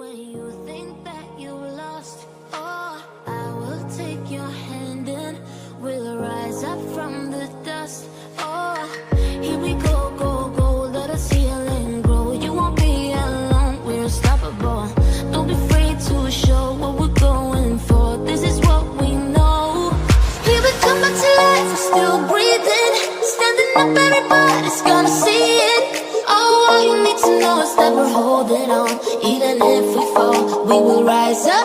when you think that you lost. Oh, I will take your hand and we'll rise up from the dust. Oh, here we go, go, go, let us heal and grow. You won't be alone, we're unstoppable. Don't be afraid to show what we're going for. This is what we know. Here we come back to life, we're still breathing. Standing up, everybody's gonna see it. Oh, all you need to know is that we're holding on. Even if we fall, we will rise up.